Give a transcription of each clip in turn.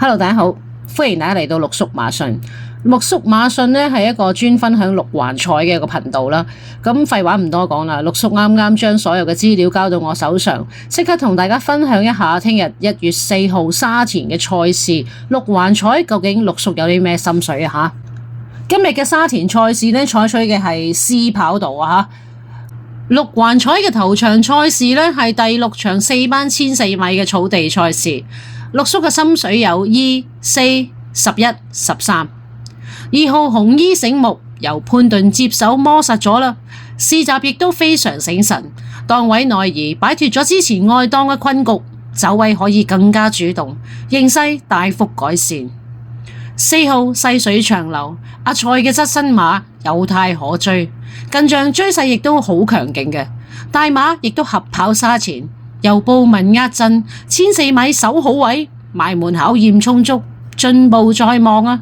Hello，大家好，歡迎大家嚟到陸叔馬訊。陸叔馬訊咧係一個專分享六環彩嘅一個頻道啦。咁廢話唔多講啦，陸叔啱啱將所有嘅資料交到我手上，即刻同大家分享一下聽日1月4號沙田嘅賽事六環彩，究竟陸叔有啲咩心水啊吓？今日嘅沙田賽事咧採取嘅係 C 跑道啊吓。六環彩嘅頭場賽事咧係第6場4班1400米嘅草地賽事。陸叔嘅心水有2、4、11、13。2號紅衣醒目，由潘頓接手摸實咗啦。試閘亦都非常醒神，檔位內移擺脫咗之前外檔嘅困局，走位可以更加主動，形勢大幅改善。4號細水長流，阿蔡嘅側身馬有態可追，近仗追勢亦都好強勁嘅，大馬亦都合跑沙田。由布文壓陣，1400米守好位，埋門考驗充足，進步在望啊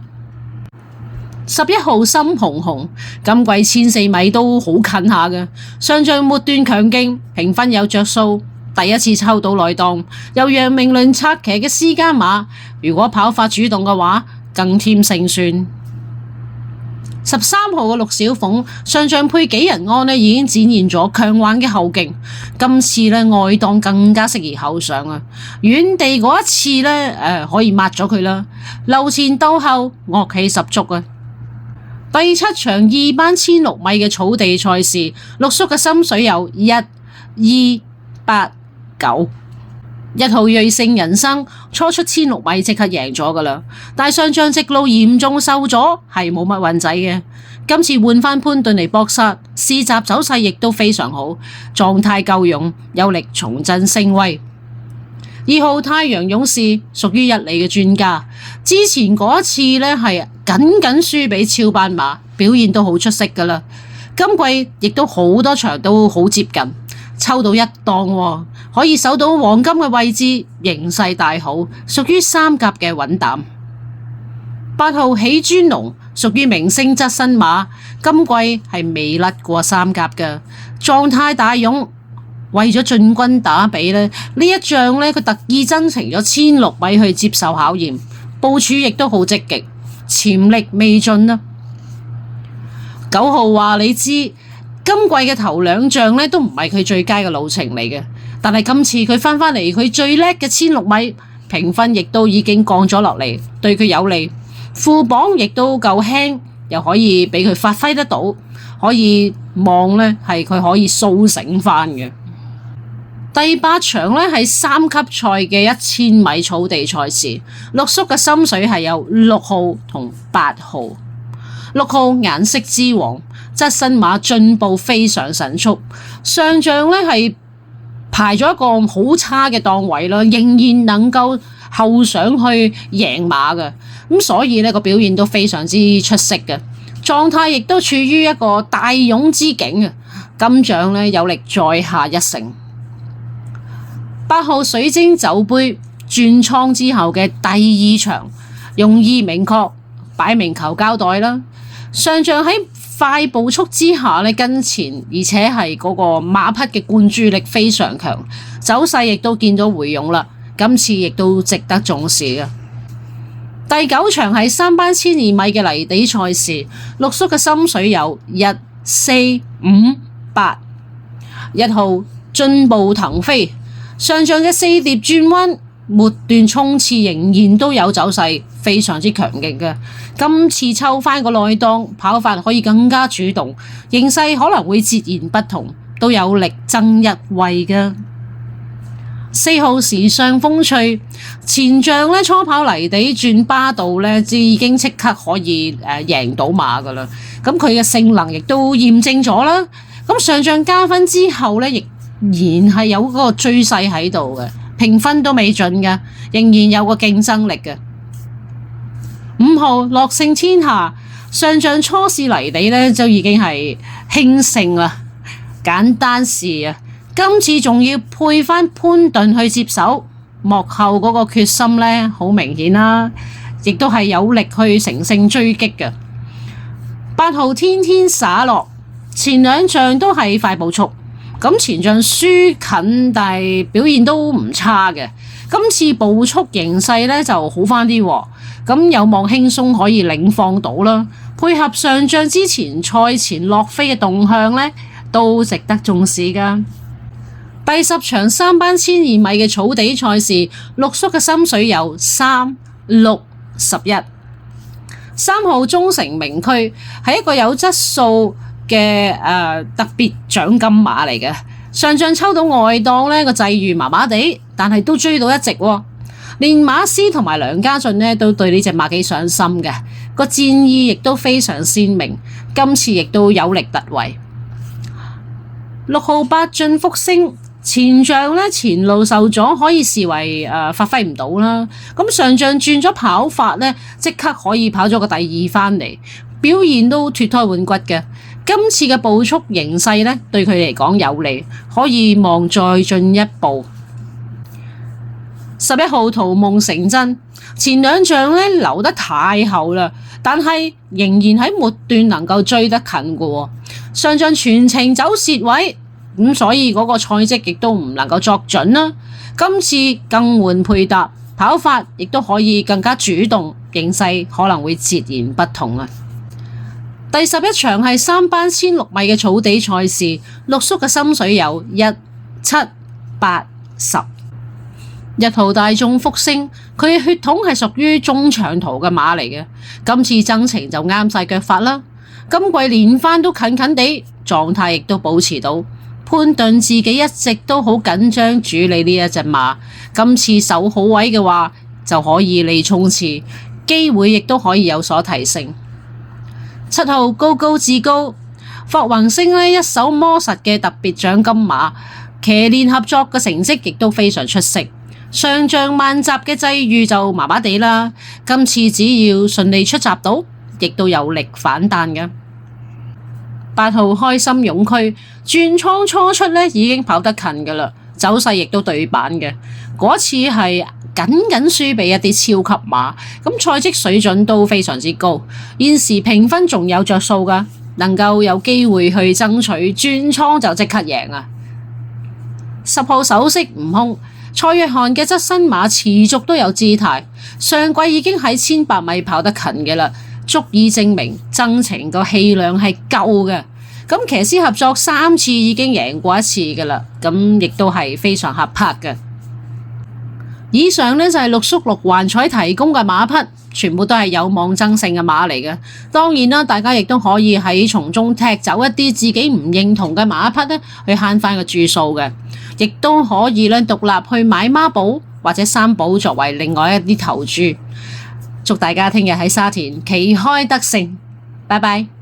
！11號深紅紅，今季1400米都好近下嘅，上仗末段強勁，評分有着數，第一次抽到內檔，由楊明倫策騎嘅私家馬，如果跑法主動嘅話，更添勝算。13號嘅陸小鳳上仗配紀仁安已經展現咗強橫嘅後勁，今次外檔更加適宜後上啊！遠地嗰一次可以抹咗佢啦，留前鬥後惡氣十足啊！第7場2班1600米嘅草地賽事，陸叔嘅心水有1、2、8、9。1號瑞勝人生初出1600米即刻贏咗噶啦，但上仗直路嚴重受阻，係冇乜運仔嘅。今次換翻潘頓嚟搏殺，試閘走勢亦都非常好，狀態夠勇，有力重振聲威。2號太陽勇士屬於1里嘅專家，之前嗰一次係僅輸俾超班馬，表現都好出色噶啦。今季亦都好多場都好接近，抽到一檔，可以守到黃金嘅位置，形勢大好，屬於3甲嘅穩膽。8號喜尊龍屬於明星側身馬，今季係未甩過3甲嘅，狀態大勇。為咗進軍打比呢一仗佢特意增程咗1600米去接受考驗，部署亦都好積極，潛力未盡啦。9號話你知，今季嘅頭2仗都唔係佢最佳嘅路程嚟嘅，但係今次佢翻返嚟佢最叻嘅1600米，評分亦都已經降咗落嚟，對佢有利。副榜亦都夠輕，又可以俾佢發揮得到，可以望係佢可以蘇醒翻嘅。第8場係3級賽嘅1000米草地賽事，陸叔嘅心水係有6號同8號。6號顏色之王，側身馬進步非常神速，上仗係排咗一個好差嘅檔位啦，仍然能夠後上去贏馬嘅，咁所以個表現都非常之出色嘅，狀態亦都處於一個大勇之境啊！今仗有力再下一城。8號水晶酒杯轉倉之後嘅第2場，用意明確，擺明求交代啦。上仗喺快步速之下跟前，而且係嗰個馬匹嘅灌注力非常強，走勢亦都見到回勇啦。今次亦都值得重視嘅。第9場係3班1200米嘅泥地賽事，陸叔嘅心水有1、4、5、8。1號進步騰飛，上仗嘅4碟轉彎，末段衝刺仍然都有走勢，非常之強勁嘅。今次抽翻個內檔，跑法可以更加主動，形勢可能會截然不同，都有力爭一位嘅。4號時尚風趣，前仗初跑泥地轉巴道已經即刻可以贏到馬噶啦。咁佢嘅性能亦都驗證咗啦。咁上仗加分之後亦然係有嗰個追勢喺度嘅，評分都未盡嘅，仍然有個競爭力嘅。5號樂勝天下，上仗初試泥地就已經係輕勝啦，簡單事啊！今次仲要配翻潘頓去接手，幕後嗰個決心好明顯啦，亦都係有力去乘勝追擊嘅。8號天天灑落，前2仗都係快步速，咁前仗輸近，但係表現都唔差嘅。今次步速形勢咧就好翻啲喎，咁有望輕鬆可以領放到啦。配合上仗之前賽前落飛嘅動向咧，都值得重視噶。第10場3班1200米嘅草地賽事，陸叔嘅心水有3、6、11。3號忠誠名區係一個有質素嘅特別獎金馬嚟嘅。上仗抽到外檔呢個際遇麻麻地，但係都追到一席喎。連馬師同埋梁家俊呢都對呢隻馬幾上心嘅，個戰意亦都非常鮮明。今次亦都有力突圍。6號8進福星。前仗咧前路受阻，可以視為發揮唔到啦。咁上仗轉咗跑法咧，即刻可以跑咗個第2翻嚟，表現都脫胎換骨嘅。今次嘅步速形勢咧，對佢嚟講有利，可以望再進一步。11號圖夢成真，前2仗咧留得太後啦，但係仍然喺末段能夠追得近嘅。上仗全程走蝕位。咁所以嗰個賽績亦都唔能夠作準啦。今次更換配搭，跑法亦都可以更加主動，形勢可能會截然不同啊。第11場係3班1600米嘅草地賽事，陸叔嘅心水有1、7、8、10。1號大眾福星，佢嘅血統係屬於中長途嘅馬嚟嘅，今次增程就啱晒腳法啦。今季連番都近近地，狀態亦都保持到。判斷自己一直都好緊張處理呢一隻馬，今次守好位嘅話就可以利衝刺，機會亦都可以有所提升。7號高高至高，霍宏星呢一手摸實嘅特別獎金馬，騎練合作嘅成績亦都非常出色。上仗慢閘嘅際遇就麻麻地啦，今次只要順利出閘到，亦都有力反彈嘅。8號開心勇區轉倉初出咧已經跑得近噶啦，走勢亦都對版嘅。嗰次係僅僅輸俾一啲超級馬，咁賽績水準都非常之高。現時評分仲有着數噶，能夠有機會去爭取轉倉就即刻贏啊！10號首飾悟空，蔡約翰嘅側身馬持續都有姿態，上季已經喺1500米跑得近嘅啦。足以證明增程個氣量係夠嘅，咁騎師合作3次已經贏過1次嘅啦，咁亦都係非常合拍嘅。以上呢就係陸叔6環彩提供嘅馬匹，全部都係有望爭勝嘅馬嚟嘅。當然啦，大家亦都可以喺從中踢走一啲自己唔認同嘅馬匹呢，去慳翻個注數嘅，亦都可以呢獨立去買孖寶或者3寶作為另外一啲投注。祝大家聽日喺沙田旗開得勝，拜拜。